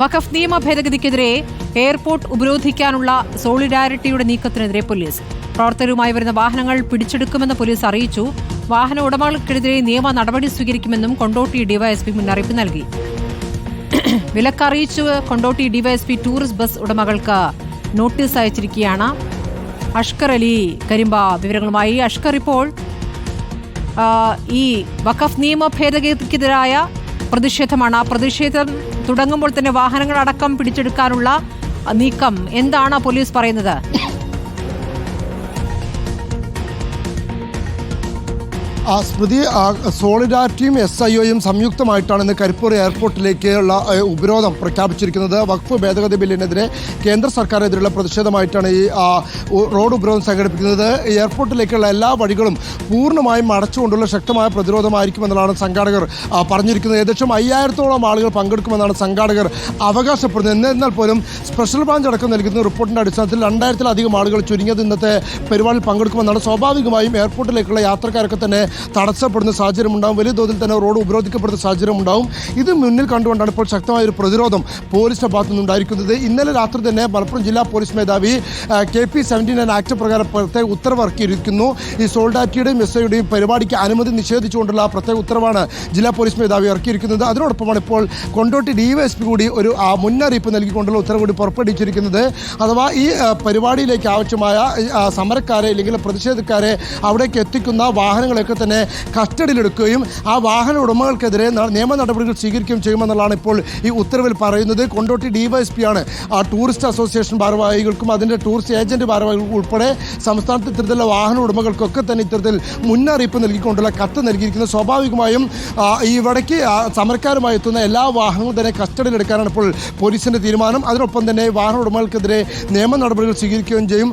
വഖഫ് നിയമ ഭേദഗതിക്കെതിരെ എയർപോർട്ട് ഉപരോധിക്കാനുള്ള സോളിഡാരിറ്റിയുടെ നീക്കത്തിനെതിരെ പോലീസ്. പ്രവർത്തകരുമായി വരുന്ന വാഹനങ്ങൾ പിടിച്ചെടുക്കുമെന്ന് പോലീസ് അറിയിച്ചു. വാഹന ഉടമകൾക്കെതിരെ നിയമ നടപടി സ്വീകരിക്കുമെന്നും കൊണ്ടോട്ടി ഡിവൈഎസ്പി മുന്നറിയിപ്പ് നൽകി. വിലക്കറിയിച്ചു കൊണ്ടോട്ടി ഡിവൈഎസ്പി ടൂറിസ്റ്റ് ബസ് ഉടമകൾക്ക് നോട്ടീസ് അയച്ചിരിക്കുകയാണ്. അഷ്കർ അലി കരിമ്പ വിവരങ്ങളുമായി. അഷ്കർ, ഇപ്പോൾ ഈ വഖഫ് നിയമ ഭേദഗതിക്കെതിരായ പ്രതിഷേധമാണ്. ആ പ്രതിഷേധം തുടങ്ങുമ്പോൾ തന്നെ വാഹനങ്ങളടക്കം പിടിച്ചെടുക്കാനുള്ള നീക്കം എന്താണ് പോലീസ് പറയുന്നത്? സ്മൃതി, സോളിഡാരിറ്റിയും SIOയും സംയുക്തമായിട്ടാണ് ഇന്ന് കരിപ്പൂർ എയർപോർട്ടിലേക്കുള്ള ഉപരോധം പ്രഖ്യാപിച്ചിരിക്കുന്നത്. വഖഫ് ഭേദഗതി ബില്ലിനെതിരെ കേന്ദ്ര സർക്കാരിനെതിരെയുള്ള പ്രതിഷേധമായിട്ടാണ് ഈ റോഡ് ഉപരോധം സംഘടിപ്പിക്കുന്നത്. എയർപോർട്ടിലേക്കുള്ള എല്ലാ വഴികളും പൂർണ്ണമായും അടച്ചുകൊണ്ടുള്ള ശക്തമായ പ്രതിരോധമായിരിക്കുമെന്നാണ് സംഘാടകർ പറഞ്ഞിരിക്കുന്നത്. ഏകദേശം 5000-ഓളം ആളുകൾ പങ്കെടുക്കുമെന്നാണ് സംഘാടകർ അവകാശപ്പെടുന്നത്. എന്നാൽ പോലും സ്പെഷ്യൽ ബ്രാഞ്ച് അടക്കം നൽകുന്ന റിപ്പോർട്ടിൻ്റെ അടിസ്ഥാനത്തിൽ 2000-ലധികം ആളുകൾ ചുരുങ്ങിയത് ഇന്നത്തെ പരിപാടിയിൽ പങ്കെടുക്കുമെന്നാണ്. സ്വാഭാവികമായും എയർപോർട്ടിലേക്കുള്ള യാത്രക്കാരൊക്കെ തന്നെ തടസ്സപ്പെടുന്ന സാഹചര്യം ഉണ്ടാവും. വലിയ തോതിൽ തന്നെ റോഡ് ഉപരോധിക്കപ്പെടുന്ന സാഹചര്യം ഉണ്ടാവും. ഇത് മുന്നിൽ കണ്ടുകൊണ്ടാണ് ഇപ്പോൾ ശക്തമായ ഒരു പ്രതിരോധം പോലീസിന്റെ ഭാഗത്തു നിന്നുണ്ടായിരിക്കുന്നത്. ഇന്നലെ രാത്രി തന്നെ മലപ്പുറം ജില്ലാ പോലീസ് മേധാവി KP 79 ആക്ട് പ്രകാരം പ്രത്യേക ഉത്തരവ് ഇറക്കിയിരിക്കുന്നു. ഈ സോളിഡാരിറ്റിയുടെയും SIOയുടെയും പരിപാടിക്ക് അനുമതി നിഷേധിച്ചുകൊണ്ടുള്ള പ്രത്യേക ഉത്തരവാണ് ജില്ലാ പോലീസ് മേധാവി ഇറക്കിയിരിക്കുന്നത്. അതിനോടൊപ്പമാണ് ഇപ്പോൾ കൊണ്ടോട്ടി DYSP കൂടി ഒരു മുന്നറിയിപ്പ് നൽകിക്കൊണ്ടുള്ള ഉത്തരവ് കൂടി പുറപ്പെടുവിച്ചിരിക്കുന്നത്. അഥവാ ഈ പരിപാടിയിലേക്ക് ആവശ്യമായ സമരക്കാരെ അല്ലെങ്കിൽ പ്രതിഷേധക്കാരെ അവിടേക്ക് എത്തിക്കുന്ന വാഹനങ്ങളൊക്കെ തന്നെ കസ്റ്റഡിയിലെടുക്കുകയും ആ വാഹന ഉടമകൾക്കെതിരെ നിയമ നടപടികൾ സ്വീകരിക്കുകയും ചെയ്യുമെന്നുള്ളതാണ് ഇപ്പോൾ ഈ ഉത്തരവിൽ പറയുന്നത്. കൊണ്ടോട്ടി DYSP ആണ് ടൂറിസ്റ്റ് അസോസിയേഷൻ ഭാരവാഹികൾക്കും അതിൻ്റെ ടൂറിസ്റ്റ് ഏജന്റ് ഭാരവാഹികൾക്കും ഉൾപ്പെടെ സംസ്ഥാനത്ത് ഇത്തരത്തിലുള്ള വാഹന ഉടമകൾക്കൊക്കെ തന്നെ ഇത്തരത്തിൽ മുന്നറിയിപ്പ് നൽകിക്കൊണ്ടുള്ള കത്ത് നൽകിയിരിക്കുന്നത്. സ്വാഭാവികമായും ഇവിടേക്ക് സമരക്കാരുമായി എത്തുന്ന എല്ലാ വാഹനങ്ങളും തന്നെ കസ്റ്റഡിയിലെടുക്കാനാണ് ഇപ്പോൾ പോലീസിൻ്റെ തീരുമാനം. അതിനൊപ്പം തന്നെ വാഹന ഉടമകൾക്കെതിരെ നിയമ നടപടികൾ സ്വീകരിക്കുകയും ചെയ്യും.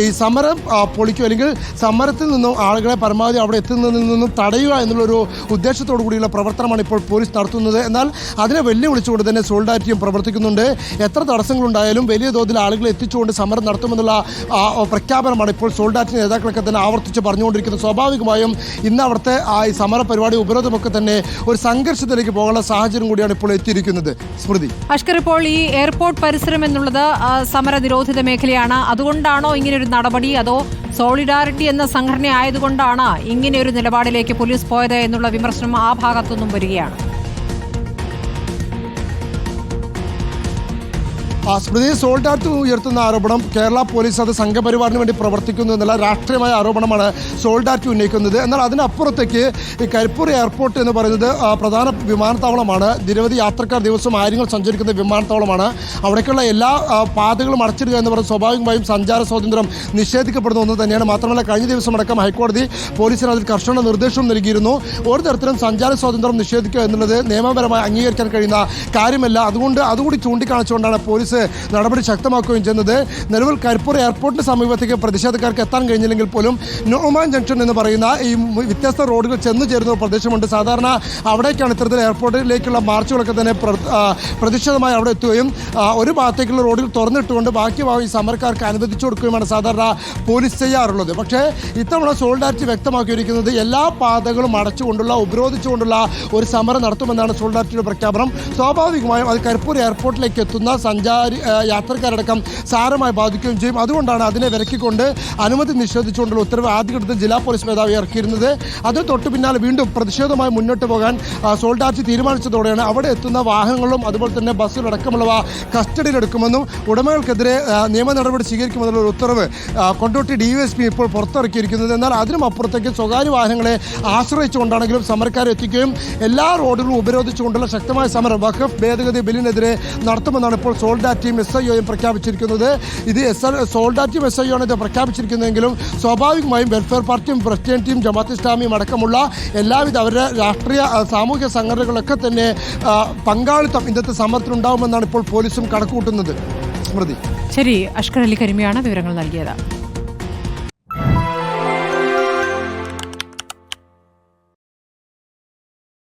ഈ സമരം പൊളിക്കുക അല്ലെങ്കിൽ സമരത്തിൽ നിന്നും ആളുകളെ പരമാവധി അവിടെ എത്തുന്നതിൽ നിന്നും തടയുക എന്നുള്ളൊരു ഉദ്ദേശത്തോടു കൂടിയുള്ള പ്രവർത്തനമാണ് ഇപ്പോൾ പോലീസ് നടത്തുന്നത്. എന്നാൽ അതിനെ വെല്ലുവിളിച്ചുകൊണ്ട് തന്നെ സോളിഡാരിറ്റിയും പ്രവർത്തിക്കുന്നുണ്ട്. എത്ര തടസ്സങ്ങളുണ്ടായാലും വലിയ തോതിൽ ആളുകളെ എത്തിച്ചുകൊണ്ട് സമരം നടത്തുമെന്നുള്ള പ്രഖ്യാപനമാണ് ഇപ്പോൾ സോളിഡാരിറ്റി നേതാക്കളൊക്കെ തന്നെ ആവർത്തിച്ച് പറഞ്ഞുകൊണ്ടിരിക്കുന്നത്. സ്വാഭാവികമായും ഇന്ന് അവിടുത്തെ ഈ സമര പരിപാടി ഉപരോധമൊക്കെ തന്നെ ഒരു സംഘർഷത്തിലേക്ക് പോകാനുള്ള സാഹചര്യം കൂടിയാണ് ഇപ്പോൾ എത്തിയിരിക്കുന്നത്. സ്മൃതി, അഷ്കർ, ഇപ്പോൾ ഈ എയർപോർട്ട് പരിസരം എന്നുള്ളത് സമര നിരോധിത മേഖലയാണ്. അതുകൊണ്ടാണോ ഇങ്ങനെയൊരു നടപടി, അതോ സോളിഡാരിറ്റി എന്ന സംഘടന ആയതുകൊണ്ടാണ് ഇങ്ങനെയൊരു നിലപാടിലേക്ക് പോലീസ് പോയത് എന്നുള്ള വിമർശനം ആ ഭാഗത്തുനിന്നും വരികയാണ്? സ്മൃതി, സോളിഡാരിറ്റി ഉയർത്തുന്ന ആരോപണം കേരള പോലീസ് അത് സംഘപരിവാറിന് വേണ്ടി പ്രവർത്തിക്കുന്നു എന്നുള്ള രാഷ്ട്രീയമായ ആരോപണമാണ് സോളിഡാരിറ്റി ഉന്നയിക്കുന്നത്. എന്നാൽ അതിനപ്പുറത്തേക്ക് ഈ കരിപ്പൂർ എയർപോർട്ട് എന്ന് പറയുന്നത് പ്രധാന വിമാനത്താവളമാണ്. നിരവധി യാത്രക്കാർ ദിവസം ആയിരങ്ങൾ സഞ്ചരിക്കുന്ന വിമാനത്താവളമാണ്. അവിടേക്കുള്ള എല്ലാ പാതകളും അടച്ചിടുക എന്ന് പറയുന്നത് സ്വാഭാവികമായും സഞ്ചാര സ്വാതന്ത്ര്യം നിഷേധിക്കപ്പെടുന്ന ഒന്ന് തന്നെയാണ്. മാത്രമല്ല, കഴിഞ്ഞ ദിവസം അടക്കം ഹൈക്കോടതി പോലീസിന് അതിൽ കർശന നിർദ്ദേശവും നൽകിയിരുന്നു. ഒരു തരത്തിലും സഞ്ചാര സ്വാതന്ത്ര്യം നിഷേധിക്കുക എന്നുള്ളത് നിയമപരമായി അംഗീകരിക്കാൻ കഴിയുന്ന കാര്യമല്ല. അതുകൂടി ചൂണ്ടിക്കാണിച്ചുകൊണ്ടാണ് പോലീസ് നടപടി ശക്തമാക്കുകയും ചെയ്യുന്നത്. നിലവിൽ കരിപ്പൂർ എയർപോർട്ടിന് സമീപത്തേക്ക് പ്രതിഷേധക്കാർക്ക് എത്താൻ കഴിഞ്ഞില്ലെങ്കിൽ പോലും നോമാൻ ജംഗ്ഷൻ എന്ന് പറയുന്ന ഈ വ്യത്യസ്ത റോഡുകൾ ചെന്നു ചേരുന്ന പ്രദേശമുണ്ട്. സാധാരണ അവിടേക്കാണ് ഇത്തരത്തിൽ എയർപോർട്ടിലേക്കുള്ള മാർച്ചുകളൊക്കെ തന്നെ പ്രതിഷേധമായി അവിടെ എത്തുകയും ഒരു ഭാഗത്തേക്കുള്ള റോഡുകൾ തുറന്നിട്ടുകൊണ്ട് ബാക്കി ഭാഗം ഈ സമരക്കാർക്ക് അനുവദിച്ചു കൊടുക്കുകയുമാണ് സാധാരണ പോലീസ് ചെയ്യാറുള്ളത്. പക്ഷേ ഇത്തവണ സോളിഡാരിറ്റി വ്യക്തമാക്കിയിരിക്കുന്നത് എല്ലാ പാതകളും അടച്ചുകൊണ്ടുള്ള ഉപരോധിച്ചുകൊണ്ടുള്ള ഒരു സമരം നടത്തുമെന്നാണ് സോളിഡാരിറ്റിയുടെ പ്രഖ്യാപനം. സ്വാഭാവികമായും അത് കരിപ്പൂർ എയർപോർട്ടിലേക്ക് എത്തുന്ന യാത്രക്കാരടക്കം സാരമായി ബാധിക്കുകയും ചെയ്യും. അതുകൊണ്ടാണ് അതിനെ വിലക്കിക്കൊണ്ട് അനുമതി നിഷേധിച്ചുകൊണ്ടുള്ള ഉത്തരവ് ആദ്യഘട്ടത്തിൽ ജില്ലാ പോലീസ് മേധാവി ഇറക്കിയിരുന്നത്. അതിന് തൊട്ടു പിന്നാലെ വീണ്ടും പ്രതിഷേധവുമായി മുന്നോട്ട് പോകാൻ സോളിഡാരിറ്റി തീരുമാനിച്ചതോടെയാണ് അവിടെ എത്തുന്ന വാഹനങ്ങളും അതുപോലെ തന്നെ ബസ്സുകളടക്കമുള്ളവ കസ്റ്റഡിയിലെടുക്കുമെന്നും ഉടമകൾക്കെതിരെ നിയമ നടപടി സ്വീകരിക്കുമെന്നുള്ള ഉത്തരവ് കൊണ്ടോട്ടി DYSP ഇപ്പോൾ പുറത്തിറക്കിയിരിക്കുന്നത്. എന്നാൽ അതിനും അപ്പുറത്തേക്ക് സ്വകാര്യ വാഹനങ്ങളെ ആശ്രയിച്ചുകൊണ്ടാണെങ്കിലും സമരക്കാരെ എത്തിക്കുകയും എല്ലാ റോഡുകളും ഉപരോധിച്ചുകൊണ്ടുള്ള ശക്തമായ സമരം വഖഫ് ഭേദഗതി ബില്ലിനെതിരെ നടത്തുമെന്നാണ് ഇപ്പോൾ സോളിഡാരിറ്റിയും SIOയും പ്രഖ്യാപിച്ചിരിക്കുന്നത്. ഇത് സോളിഡാരിറ്റിയും SIOയാണ് ഇത് പ്രഖ്യാപിച്ചിരിക്കുന്നതെങ്കിലും സ്വാഭാവികമായും വെൽഫെയർ പാർട്ടിയും പ്രസിഡന്റും ജമാഅത്ത് ഇസ്ലാമിയും അടക്കമുള്ള എല്ലാവിധ അവരുടെ രാഷ്ട്രീയ സാമൂഹ്യ സംഘടനകളൊക്കെ തന്നെ പങ്കാളിത്തം ഇന്നത്തെ സമരത്തിലുണ്ടാവുമെന്നാണ് ഇപ്പോൾ പോലീസും കണക്കുകൂട്ടുന്നത്. സ്മൃതി, ശരി. അഷ്കർ അലി കരിമയാണ് വിവരങ്ങൾ നൽകിയത്.